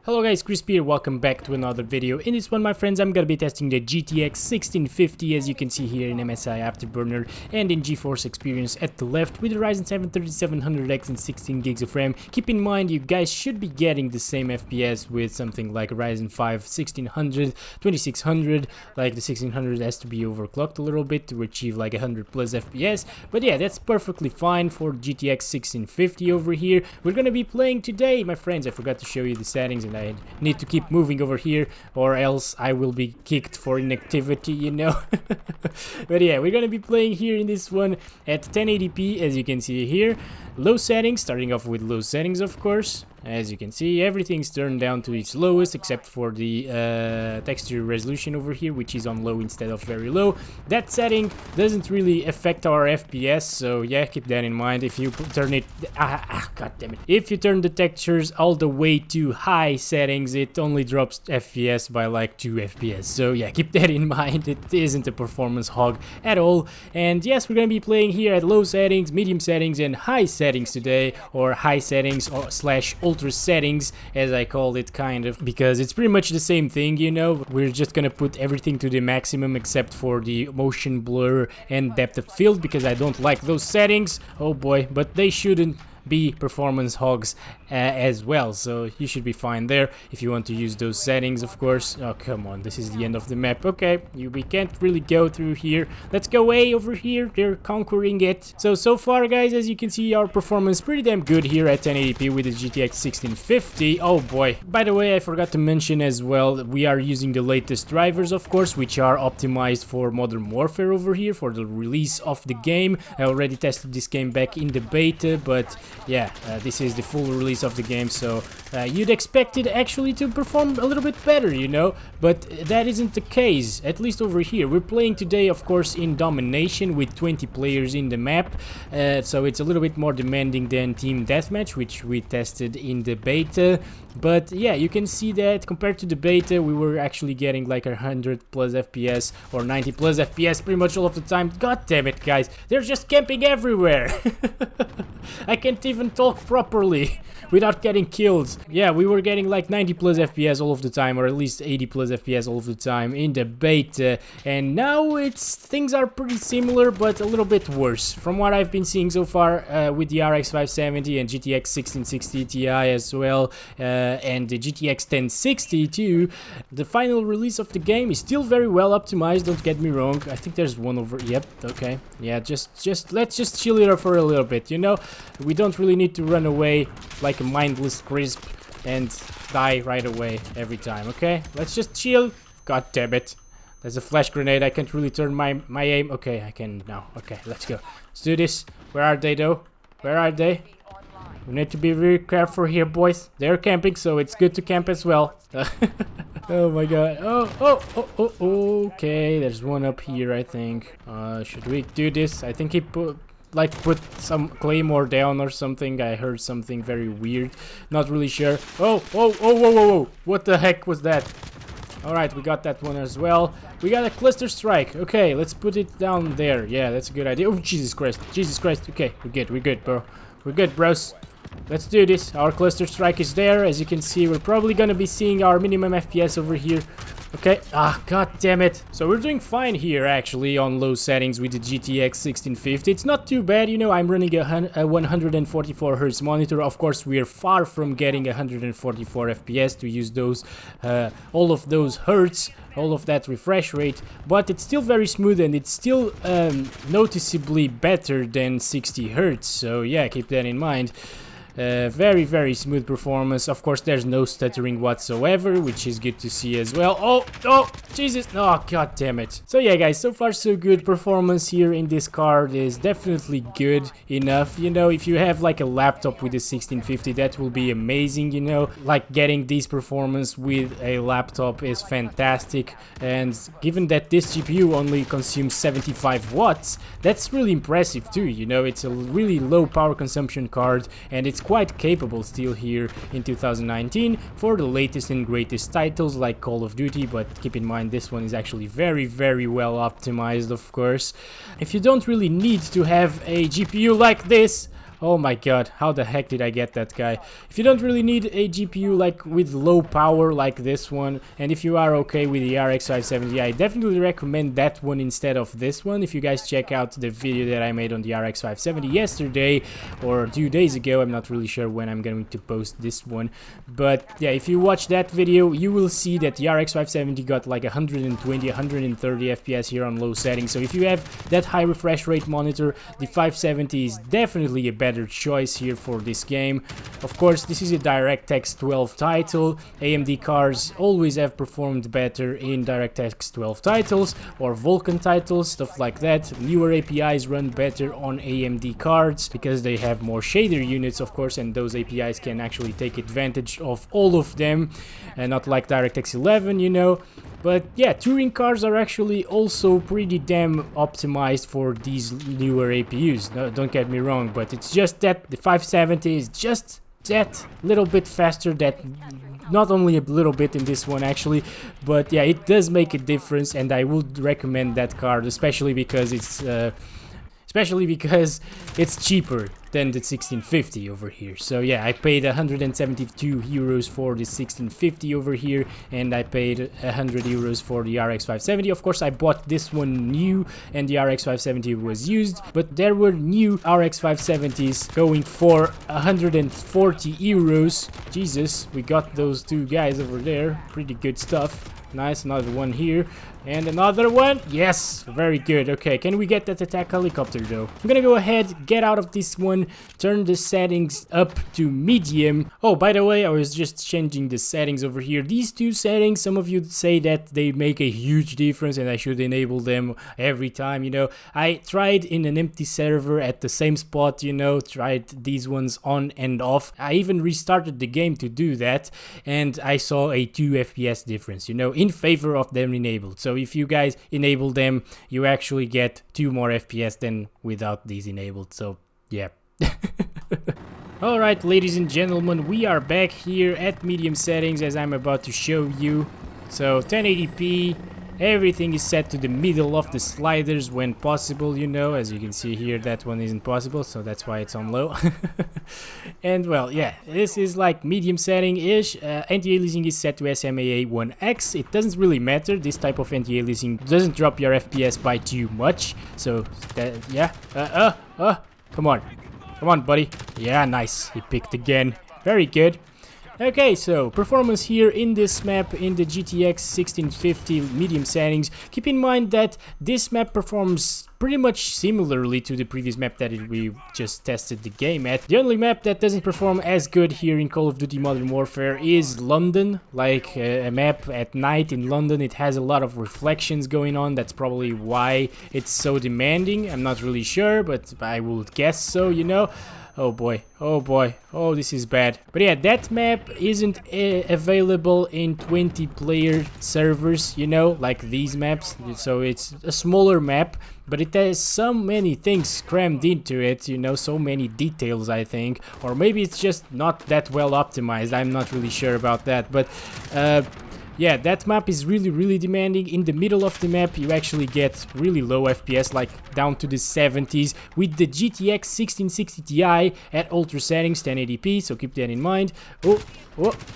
Hello guys, Chris here, welcome back to another video. In this one, my friends, I'm gonna be testing the GTX 1650, as you can see here in MSI Afterburner and in GeForce Experience at the left, with the Ryzen 7 3700X and 16 gigs of RAM. Keep in mind, you guys should be getting the same FPS with something like a Ryzen 5 1600, 2600. Like the 1600 has to be overclocked a little bit to achieve like 100 plus FPS, but yeah, that's perfectly fine for GTX 1650 over here. We're gonna be playing today, my friends. I forgot to show you the settings, and I need to keep moving over here or else I will be kicked for inactivity, you know. But yeah, we're gonna be playing here in this one at 1080p, as you can see here. Low settings, starting off with low settings, of course. As you can see, everything's turned down to its lowest except for the texture resolution over here, which is on low instead of very low. That setting doesn't really affect our FPS, so yeah, keep that in mind. If you turn it, god damn it, if you turn the textures all the way to high settings, it only drops FPS by like 2 FPS. So yeah, keep that in mind. It isn't a performance hog at all. And yes, we're gonna be playing here at low settings, medium settings, and high settings today, or high settings or slash ultra settings, as I called it, kind of, because it's pretty much the same thing, you know. We're just gonna put everything to the maximum except for the motion blur and depth of field, because I don't like those settings. Oh boy, but they shouldn't be performance hogs as well, so you should be fine there if you want to use those settings, of course. Oh come on, this is the end of the map. Okay, we can't really go through here. Let's go way over here. They're conquering it. So far guys, as you can see, our performance pretty damn good here at 1080p with the GTX 1650. Oh boy, by the way, I forgot to mention as well, we are using the latest drivers, of course, which are optimized for Modern Warfare over here for the release of the game. I already tested this game back in the beta, but yeah, this is the full release of the game, so you'd expect it actually to perform a little bit better, you know, but that isn't the case, at least over here. We're playing today, of course, in Domination with 20 players in the map, so it's a little bit more demanding than Team Deathmatch, which we tested in the beta. But yeah, you can see that compared to the beta, we were actually getting like 100 plus FPS or 90 plus FPS pretty much all of the time. God damn it, guys, they're just camping everywhere. I can't even talk properly without getting killed. Yeah, we were getting like 90 plus FPS all of the time, or at least 80 plus FPS all of the time in the beta, and now things are pretty similar but a little bit worse from what I've been seeing so far with the RX 570 and GTX 1660 Ti as well, and the GTX 1060 too. The final release of the game is still very well optimized, don't get me wrong. I think there's one over, yep, okay, yeah, let's just chill here for a little bit, you know. We don't really need to run away like a mindless crisp and die right away every time, okay? Let's just chill. God damn it. There's a flash grenade. I can't really turn my aim. Okay, I can now. Okay, let's go. Let's do this. Where are they though? Where are they? We need to be very careful here, boys. They're camping, so it's good to camp as well. Oh my god. Oh, okay. There's one up here, I think. Should we do this? I think he put some claymore down or something. I heard something very weird. Not really sure. Whoa. What the heck was that? Alright, we got that one as well. We got a cluster strike. Okay, let's put it down there. Yeah, that's a good idea. Oh, Jesus Christ. Okay, we're good, bro. We're good, bros. Let's do this. Our cluster strike is there. As you can see, we're probably gonna be seeing our minimum FPS over here. Okay, god damn it. So we're doing fine here actually on low settings with the GTX 1650. It's not too bad, you know. I'm running a 144 Hz monitor. Of course, we're far from getting 144 FPS to use those all of those hertz, all of that refresh rate, but it's still very smooth and it's still noticeably better than 60 Hz. So yeah, keep that in mind. Very smooth performance. Of course, there's no stuttering whatsoever, which is good to see as well. Oh Jesus, oh god damn it. So yeah guys, so far so good. Performance here in this card is definitely good enough, you know. If you have like a laptop with a 1650, that will be amazing, you know. Like getting this performance with a laptop is fantastic, and given that this GPU only consumes 75 watts, that's really impressive too, you know. It's a really low power consumption card, and it's quite capable still here in 2019 for the latest and greatest titles like Call of Duty, but keep in mind this one is actually very well optimized, of course. If you don't really need to have a GPU like this, Oh my god, how the heck did I get that guy? If you don't really need a GPU like with low power like this one, and if you are okay with the RX 570, I definitely recommend that one instead of this one. If you guys check out the video that I made on the RX 570 yesterday or 2 days ago, I'm not really sure when I'm going to post this one, but yeah, if you watch that video, you will see that the RX 570 got like 120, 130 FPS here on low settings. So if you have that high refresh rate monitor, the 570 is definitely a better choice here for this game. Of course, this is a DirectX 12 title. AMD cards always have performed better in DirectX 12 titles or Vulkan titles, stuff like that. Newer APIs run better on AMD cards because they have more shader units, of course, and those APIs can actually take advantage of all of them, and not like DirectX 11, you know. But yeah, touring cards are actually also pretty damn optimized for these newer APUs. No, don't get me wrong, but it's just that the 570 is just that little bit faster, that not only a little bit in this one actually, but yeah, it does make a difference, and I would recommend that card, especially because it's cheaper than the 1650 over here. So yeah, I paid 172 euros for the 1650 over here, and I paid 100 euros for the RX 570. Of course, I bought this one new and the RX 570 was used, but there were new RX 570s going for 140 euros. Jesus, we got those two guys over there. Pretty good stuff. Nice, another one here. And another one. Yes, very good. Okay, can we get that attack helicopter though? I'm gonna go ahead, get out of this one, turn the settings up to medium. Oh, by the way, I was just changing the settings over here. These two settings, some of you say that they make a huge difference and I should enable them every time, you know. I tried in an empty server at the same spot, you know, tried these ones on and off. I even restarted the game to do that, and I saw a 2 FPS difference, you know, in favor of them enabled. So if you guys enable them, you actually get 2 more FPS than without these enabled. So yeah. Alright, ladies and gentlemen, we are back here at medium settings as I'm about to show you. So 1080p, everything is set to the middle of the sliders when possible, you know. As you can see here, that one isn't possible, so that's why it's on low. And well, yeah, this is like medium setting-ish. Anti-aliasing is set to SMAA 1X. It doesn't really matter. This type of anti-aliasing doesn't drop your FPS by too much. So, that, yeah. Come on. Come on, buddy. Yeah, nice. He picked again. Very good. Okay, so performance here in this map in the GTX 1650 medium settings. Keep in mind that this map performs pretty much similarly to the previous map that we just tested the game at. The only map that doesn't perform as good here in Call of Duty Modern Warfare is London. Like a map at night in London, it has a lot of reflections going on. That's probably why it's so demanding. I'm not really sure, but I would guess so, you know. Oh boy, oh boy, oh this is bad. But yeah, that map isn't available in 20 player servers, you know, like these maps. So it's a smaller map, but it has so many things crammed into it, you know, so many details, I think. Or maybe it's just not that well optimized, I'm not really sure about that. But yeah, that map is really demanding. In the middle of the map, you actually get really low FPS, like down to the 70s, with the GTX 1660 Ti at ultra settings, 1080p, so keep that in mind. Oh,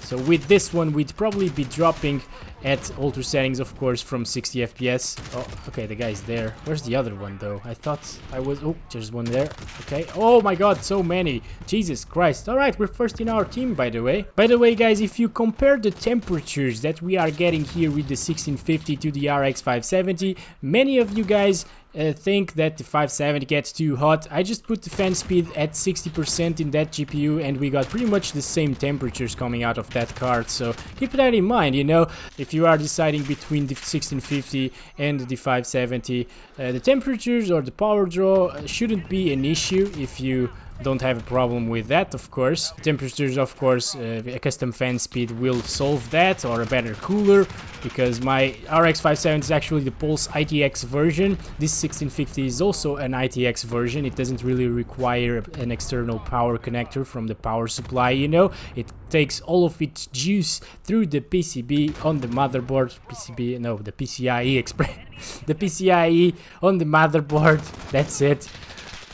so with this one, we'd probably be dropping at ultra settings, of course, from 60 FPS. Oh, okay, the guy's there. Where's the other one, though? I thought I was... Oh, there's one there. Okay. Oh my god, so many. Jesus Christ. Alright, we're first in our team, by the way. By the way, guys, if you compare the temperatures that we are getting here with the 1650 to the RX 570, many of you guys think that the 570 gets too hot. I just put the fan speed at 60% in that GPU and we got pretty much the same temperatures coming out of that card, so keep that in mind, you know, if you are deciding between the 1650 and the 570. The temperatures or the power draw shouldn't be an issue if you don't have a problem with that, of course. Temperatures, of course, a custom fan speed will solve that, or a better cooler, because my RX 570 is actually the Pulse ITX version. This 1650 is also an ITX version. It doesn't really require an external power connector from the power supply, you know. It takes all of its juice through the PCB on the motherboard. PCB, no, the PCIe express. The PCIe on the motherboard. That's it.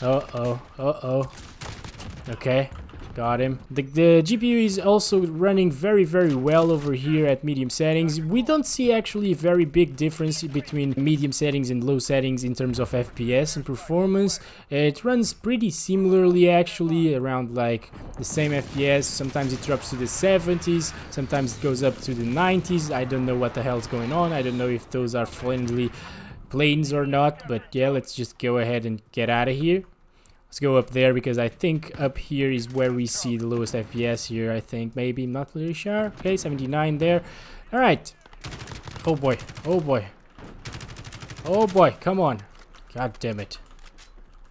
Uh-oh. Okay, got him. The GPU is also running very well over here at medium settings. We don't see actually a very big difference between medium settings and low settings in terms of FPS and performance. It runs pretty similarly actually, around like the same FPS. Sometimes it drops to the 70s, sometimes it goes up to the 90s. I don't know what the hell is going on. I don't know if those are friendly planes or not, but yeah, let's just go ahead and get out of here. Let's go up there, because I think up here is where we see the lowest FPS here, I think. Maybe, I'm not really sure. Okay, 79 there. Alright. Oh boy. Oh boy. Oh boy, come on. God damn it.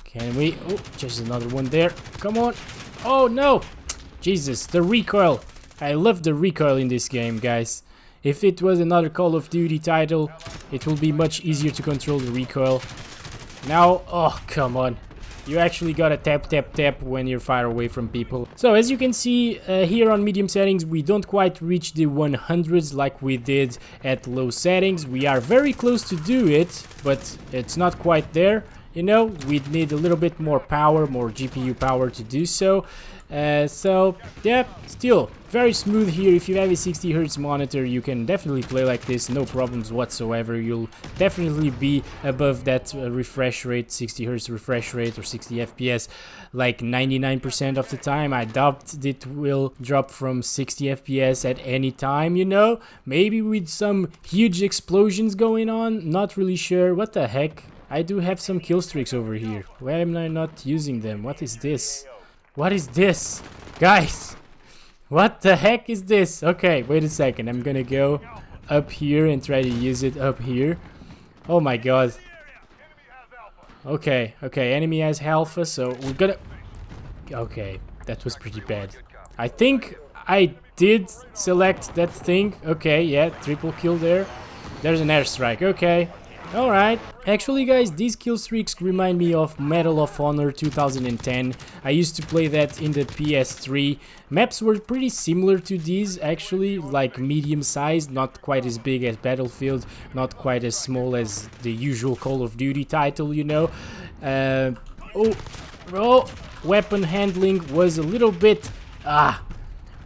Can we... Oh, just another one there. Come on. Oh no! Jesus, the recoil. I love the recoil in this game, guys. If it was another Call of Duty title, it will be much easier to control the recoil. Now, oh, come on. You actually gotta tap when you're far away from people. So as you can see here on medium settings, we don't quite reach the 100s like we did at low settings. We are very close to do it, but it's not quite there. You know, we'd need a little bit more power, more GPU power to do so. So yeah, still very smooth here. If you have a 60 Hz monitor, you can definitely play like this, no problems whatsoever. You'll definitely be above that refresh rate, 60 Hz refresh rate or 60 FPS, like 99% of the time. I doubt it will drop from 60 FPS at any time, you know, maybe with some huge explosions going on, not really sure. What the heck? I do have some kill streaks over here. Why am I not using them? What is this? What is this? Guys, what the heck is this? Okay, wait a second. I'm gonna go up here and try to use it up here. Oh my god. Okay, enemy has alpha, so we're gonna... Okay, that was pretty bad. I think I did select that thing. Okay, yeah, triple kill there. There's an airstrike, okay. Alright, actually guys, these kill streaks remind me of Medal of Honor 2010. I used to play that in the PS3. Maps were pretty similar to these actually, like medium sized, not quite as big as Battlefield, not quite as small as the usual Call of Duty title, you know. Weapon handling was a little bit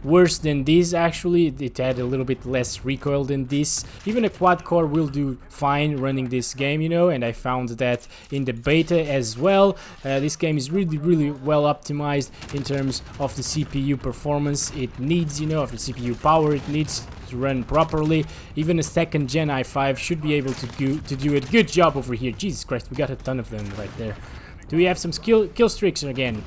worse than this actually. It had a little bit less recoil than this. Even a quad core will do fine running this game, you know, and I found that in the beta as well. This game is really well optimized in terms of the CPU performance it needs, you know, of the CPU power it needs to run properly. Even a second gen i5 should be able to do a good job over here. Jesus Christ, we got a ton of them right there. Do we have some kill streaks again?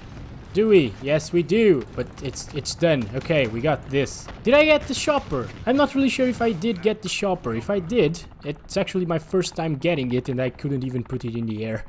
Do we? Yes, we do. But it's done. Okay, we got this. Did I get the shopper? I'm not really sure if I did get the shopper. If I did, it's actually my first time getting it, and I couldn't even put it in the air.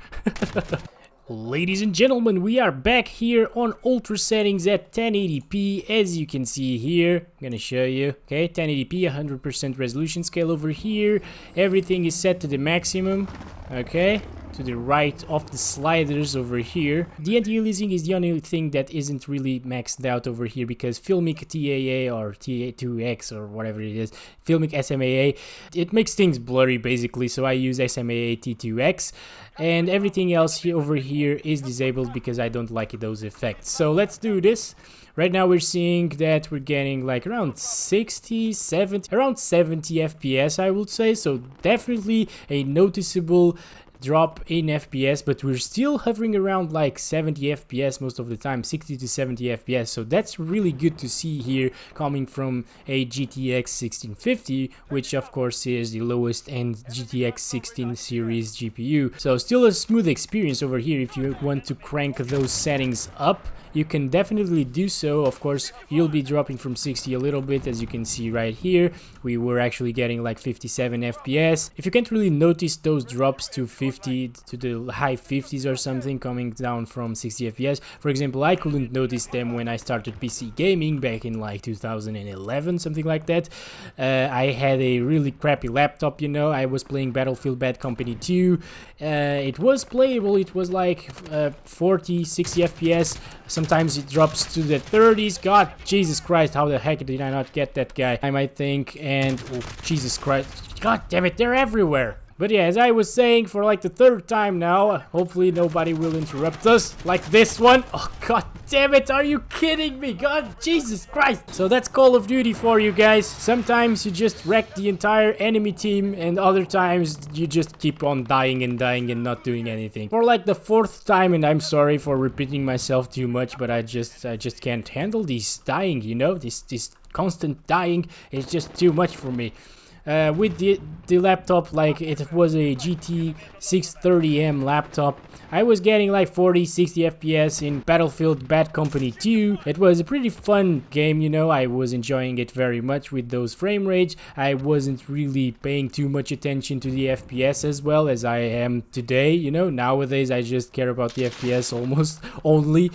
Ladies and gentlemen, we are back here on ultra settings at 1080p. As you can see here, I'm gonna show you. Okay, 1080p, 100% resolution scale over here. Everything is set to the maximum. Okay, to the right of the sliders over here. The anti-aliasing is the only thing that isn't really maxed out over here, because Filmic TAA or TA2X or whatever it is, Filmic SMAA, it makes things blurry basically, so I use SMAA T2X, and everything else over here is disabled because I don't like those effects. So let's do this. Right now we're seeing that we're getting like around 60, 70, around 70 FPS I would say, so definitely a noticeable drop in FPS, but we're still hovering around like 70 FPS most of the time, 60 to 70 FPS, so that's really good to see here coming from a GTX 1650, which of course is the lowest end GTX 16 series GPU. So still a smooth experience over here. If you want to crank those settings up, you can definitely do so. Of course, you'll be dropping from 60 a little bit, as you can see right here. We were actually getting like 57 FPS. If you can't really notice those drops to 50 to the high 50s or something coming down from 60 FPS, for example, I couldn't notice them when I started PC gaming back in like 2011, something like that. I had a really crappy laptop, you know. I was playing Battlefield Bad Company 2. It was playable. It was like 40, 60 FPS. Sometimes it drops to the 30s. God, Jesus Christ, how the heck did I not get that guy? I might think, and oh, Jesus Christ, God damn it, they're everywhere. But yeah, as I was saying for like the third time now, hopefully nobody will interrupt us like this one. Oh, god damn it, are you kidding me? God, Jesus Christ. So that's Call of Duty for you guys. Sometimes you just wreck the entire enemy team, and other times you just keep on dying and not doing anything. For like the fourth time, and I'm sorry for repeating myself too much, but I just can't handle these dying, you know? This constant dying is just too much for me. With the laptop, like it was a GT 630M laptop, I was getting like 40-60 FPS in Battlefield Bad Company 2. It was a pretty fun game, you know. I was enjoying it very much with those frame rates. I wasn't really paying too much attention to the FPS as well as I am today, you know. Nowadays I just care about the FPS almost only.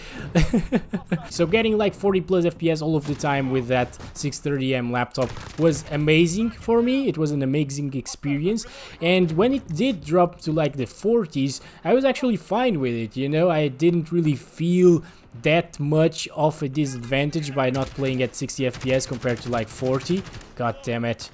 So getting like 40 plus FPS all of the time with that 630M laptop was amazing for me. It was an amazing experience, and when it did drop to like the 40s, I was actually fine with it, you know. I didn't really feel that much of a disadvantage by not playing at 60 FPS compared to like 40. God damn it.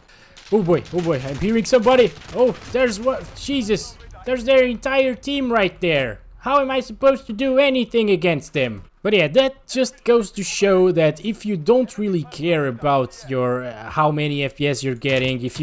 Oh boy, I'm hearing somebody. Oh, there's what? Jesus, there's their entire team right there. How am I supposed to do anything against them? But yeah, that just goes to show that if you don't really care about your how many FPS you're getting, if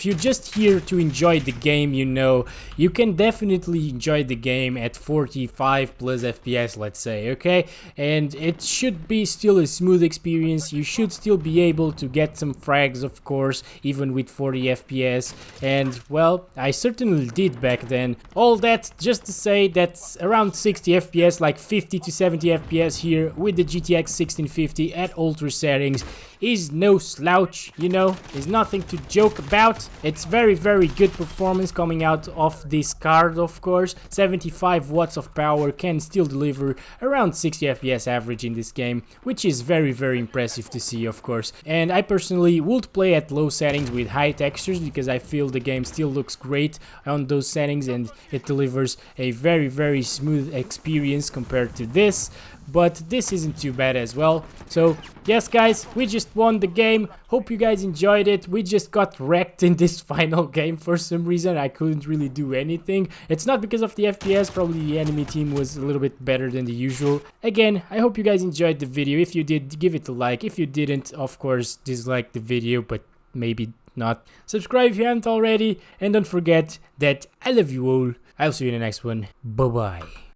you're just here to enjoy the game, you know, you can definitely enjoy the game at 45 plus FPS, let's say, okay? And it should be still a smooth experience. You should still be able to get some frags, of course, even with 40 FPS. And well, I certainly did back then. All that just to say that around 60 FPS, like 50 to 70 FPS here with the GTX 1650 at ultra settings is no slouch, you know, is nothing to joke about. It's very good performance coming out of this card, of course. 75 watts of power can still deliver around 60 FPS average in this game, which is very impressive to see, of course. And I personally would play at low settings with high textures because I feel the game still looks great on those settings and it delivers a very smooth experience compared to this. But this isn't too bad as well. So yes guys, we just won the game. Hope you guys enjoyed it. We just got wrecked in this final game for some reason. I couldn't really do anything. It's not because of the FPS, probably the enemy team was a little bit better than the usual. Again, I hope you guys enjoyed the video. If you did, give it a like. If you didn't, of course, dislike the video, but maybe not. Subscribe if you haven't already, and don't forget that I love you all. I'll see you in the next one. Bye bye.